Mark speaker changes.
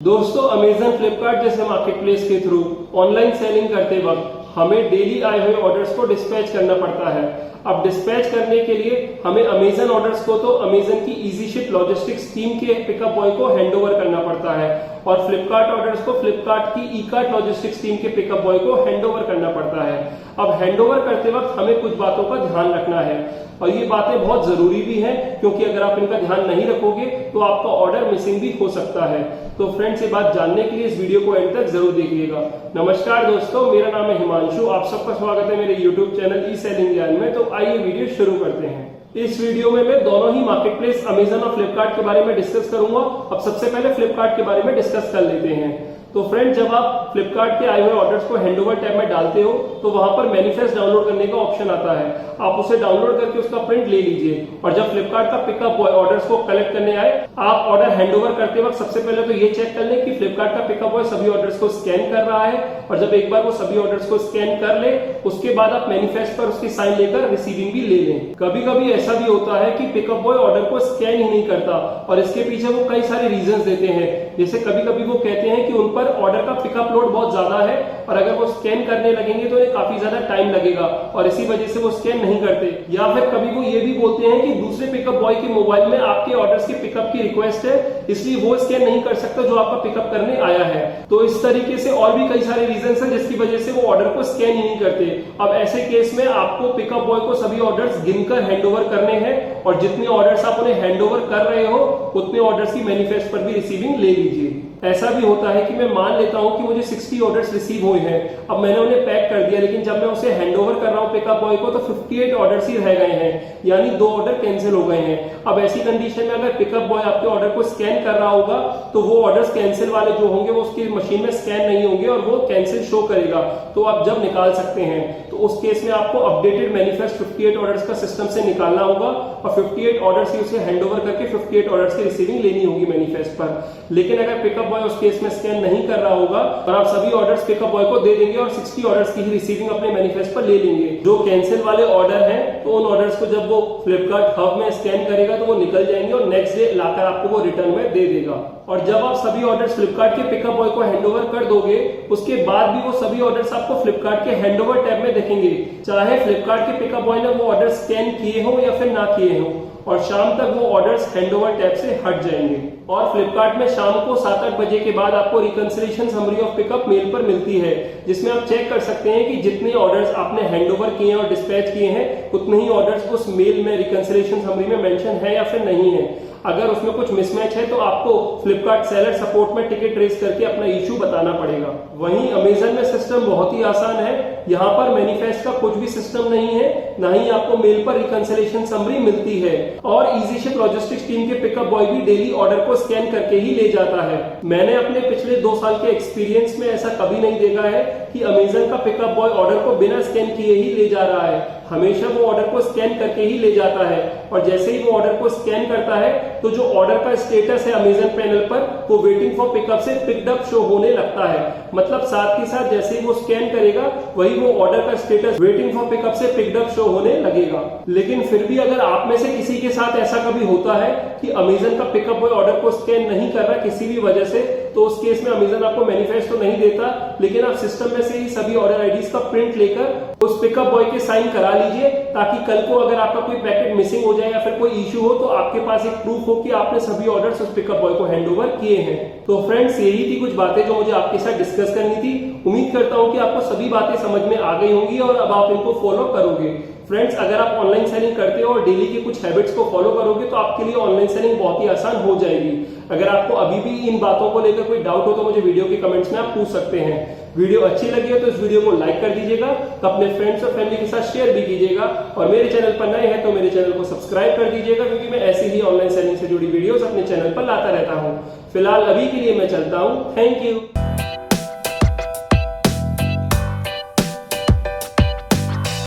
Speaker 1: दोस्तों अमेजन फ्लिपकार्ट जैसे मार्केटप्लेस के थ्रू ऑनलाइन सेलिंग करते वक्त हमें डेली आए हुए ऑर्डर्स को डिस्पैच करना पड़ता है। अब डिस्पैच करने के लिए हमें अमेजन ऑर्डर्स को तो अमेजन की इजी शिप लॉजिस्टिक्स टीम के पिकअप बॉय को हैंडओवर करना पड़ता है और फ्लिपकार्ट ऑर्डर्स को फ्लिपकार्ट की ई कार्ट लॉजिस्टिक्स टीम के पिकअप बॉय को हैंडओवर करना पड़ता है। अब हैंडओवर करते वक्त हमें कुछ बातों का ध्यान रखना है और ये बातें बहुत जरूरी भी हैं, क्योंकि अगर आप इनका ध्यान नहीं रखोगे तो आपका ऑर्डर मिसिंग भी हो सकता है। तो फ्रेंड्स, ये बात जानने के लिए इस वीडियो को एंड तक जरूर देखिएगा। नमस्कार दोस्तों, मेरा नाम है हिमांशु, आप सबका स्वागत है मेरे यूट्यूब चैनल ई सेलिंग ज्ञान में। तो आइए वीडियो शुरू करते हैं। इस वीडियो में मैं दोनों ही मार्केटप्लेस अमेजन और फ्लिपकार्ट के बारे में डिस्कस करूंगा। अब सबसे पहले फ्लिपकार्ट के बारे में डिस्कस कर लेते हैं। तो फ्रेंड, जब आप फ्लिपकार्ट के आए हुए ऑर्डर्स को हैंडओवर टैब में डालते हो तो वहां पर मैनिफेस्ट डाउनलोड करने का ऑप्शन आता है। आप उसे डाउनलोड करके उसका प्रिंट ले लीजिए और जब फ्लिपकार्ट का पिकअप बॉय ऑर्डर्स को कलेक्ट करने आए, आप ऑर्डर हैंडओवर करते वक्त सबसे पहले तो ये चेक कर लें कि फ्लिपकार्ट का पिकअप बॉय सभी ऑर्डर्स को स्कैन कर रहा है। और जब एक बार वो सभी ऑर्डर्स को स्कैन कर ले, उसके बाद आप मैनिफेस्ट पर उसकी साइन लेकर रिसीविंग भी ले लें। कभी कभी ऐसा भी होता है कि पिकअप बॉय ऑर्डर को स्कैन ही नहीं करता और इसके पीछे वो कई सारे रीजंस देते हैं। जैसे कभी कभी वो कहते हैं कि उन पर ऑर्डर का पिकअप लोड बहुत ज्यादा है और अगर वो स्कैन करने लगेंगे तो उन्हें काफी ज्यादा टाइम लगेगा और इसी वजह से वो स्कैन नहीं करते। या फिर कभी वो ये भी बोलते हैं कि दूसरे पिकअप बॉय के मोबाइल में आपके ऑर्डर्स के पिकअप की रिक्वेस्ट है, इसलिए वो स्कैन नहीं कर सकता जो आपका पिकअप करने आया है। तो इस तरीके से और भी कई सारे रीजंस हैं जिसकी वजह से वो ऑर्डर को स्कैन ही नहीं करते। अब ऐसे केस में आपको पिकअप बॉय को सभी ऑर्डर्स गिनकर हैंडओवर करने हैं और जितने ऑर्डर्स आप उन्हें हैंडओवर कर रहे हो उतने ऑर्डर्स की मैनिफेस्ट पर भी रिसीविंग ले लीजिए। ऐसा भी होता है कि मैं मान लेता हूं कि मुझे 60 ऑर्डर्स रिसीव हुए हैं, अब मैंने उन्हें पैक कर दिया, लेकिन जब मैं उसे हैंडओवर कर रहा हूं पिकअप बॉय को तो 58 ऑर्डर्स ही रह गए हैं, यानी 2 ऑर्डर कैंसिल हो गए हैं। अब ऐसी कंडीशन में अगर पिकअप बॉय आपके ऑर्डर को स्कैन कर रहा होगा तो वो ऑर्डर्स कैंसिल वाले जो होंगे वो उसकी मशीन में स्कैन नहीं होंगे और वो कैंसिल शो करेगा, तो आप जब निकाल सकते हैं। तो उस केस में आपको अपडेटेड मैनिफेस्ट 58 ऑर्डर्स का सिस्टम से निकालना होगा और 58 ऑर्डर्स ही उसे हैंडओवर करके 58 ऑर्डर्स की रिसीविंग लेनी होगी मैनिफेस्ट पर। लेकिन अगर पिकअप बॉय उस केस में स्कैन नहीं कर रहा होगा और आप सभी ऑर्डर्स पिकअप बॉय को दे देंगे और 60 ऑर्डर्स की ही रिसीविंग अपने मैनिफेस्ट पर ले लेंगे। जो कैंसिल वाले ऑर्डर हैं तो उन ऑर्डर्स को जब वो फ्लिपकार्ट हब में स्कैन करेगा तो वो निकल जाएंगे और नेक्स्ट डे लाकर आपको वो रिटर्न में दे देगा। और जब आप सभी ऑर्डर्स फ्लिपकार्ट के पिकअप बॉय को हैंडओवर कर दोगे, उसके बाद भी वो सभी ऑर्डर्स आपको फ्लिपकार्ट के हैंडओवर टैब में दिखेंगे, चाहे फ्लिपकार्ट के पिकअप बॉय ने वो ऑर्डर स्कैन किए हो या फिर ना किए हो। और शाम तक वो ऑर्डर्स हैंडओवर टैब से हट जाएंगे। और फ्लिपकार्ट में शाम को 7-8 बजे के बाद आपको reconciliation summary of pickup mail पर मिलती है, जिसमें आप चेक कर सकते हैं कि जितने ऑर्डर्स आपने हैंडओवर किए हैं और डिस्पैच किए हैं उतने ही ऑर्डर्स उस मेल में रिकंसिलिएशन समरी में मेंशन है या फिर नहीं है। अगर उसमें कुछ मिसमैच है तो आपको फ्लिपकार्ट सेलर सपोर्ट में टिकट रेज करके अपना इश्यू बताना पड़ेगा। वहीं अमेजन में सिस्टम बहुत ही आसान है, यहाँ पर मैनिफेस्ट का कुछ भी सिस्टम नहीं है, ना ही आपको मेल पर रिकंसिलिएशन समरी मिलती है। और इजी शिप लॉजिस्टिक्स टीम के पिकअप बॉय भी डेली ऑर्डर को स्कैन करके ही ले जाता है। मैंने अपने पिछले 2 साल के एक्सपीरियंस में ऐसा कभी नहीं देखा है कि अमेजन का पिकअप बॉय ऑर्डर को बिना स्कैन किए ही ले जा रहा है। हमेशा वो ऑर्डर को स्कैन करके ही ले जाता है और जैसे ही वो ऑर्डर को स्कैन करता है तो जो ऑर्डर का स्टेटस है अमेजन पैनल पर वो वेटिंग फॉर पिकअप से पिक्ड अप शो होने लगता है। मतलब साथ ही साथ जैसे ही वो स्कैन करेगा वही वो ऑर्डर का स्टेटस वेटिंग फॉर पिकअप से पिक्ड अप शो होने लगेगा। लेकिन फिर भी अगर आप में से किसी के साथ ऐसा कभी होता है कि अमेजन का पिकअप बॉय ऑर्डर को स्कैन नहीं कर रहा किसी भी वजह से, तो उस केस में अमेजन आपको मैनिफेस्ट तो नहीं देता, लेकिन आप सिस्टम में से ही सभी ऑर्डर आईडीज का प्रिंट लेकर उस पिकअप बॉय के साइन करा लीजिए, ताकि कल को अगर आपका कोई पैकेट मिसिंग हो जाए या फिर कोई इश्यू हो तो आपके पास एक प्रूफ हो कि आपने सभी ऑर्डर्स उस पिकअप बॉय को हैंडओवर किए हैं। तो फ्रेंड्स, यही थी कुछ बातें जो मुझे आपके साथ डिस्कस करनी थी। उम्मीद करता हूं कि आपको सभी बातें समझ में आ गई होंगी और अब आप इनको फॉलो करोगे। फ्रेंड्स, अगर आप ऑनलाइन सेलिंग करते हो और डेली के कुछ हैबिट्स को फॉलो करोगे तो आपके लिए ऑनलाइन सेलिंग बहुत ही आसान हो जाएगी। अगर आपको अभी भी इन बातों को लेकर कोई डाउट हो तो मुझे वीडियो के कमेंट्स में आप पूछ सकते हैं। वीडियो अच्छी लगी हो तो इस वीडियो को लाइक कर दीजिएगा, तो अपने फ्रेंड्स और फैमिली के साथ शेयर भी कीजिएगा और मेरे चैनल पर नए हैं तो मेरे चैनल को सब्सक्राइब कर दीजिएगा, क्योंकि मैं ऐसे ही ऑनलाइन सेलिंग से जुड़ी वीडियोस अपने चैनल पर लाता रहता हूँ। फिलहाल अभी के लिए मैं चलता हूँ। Thank you.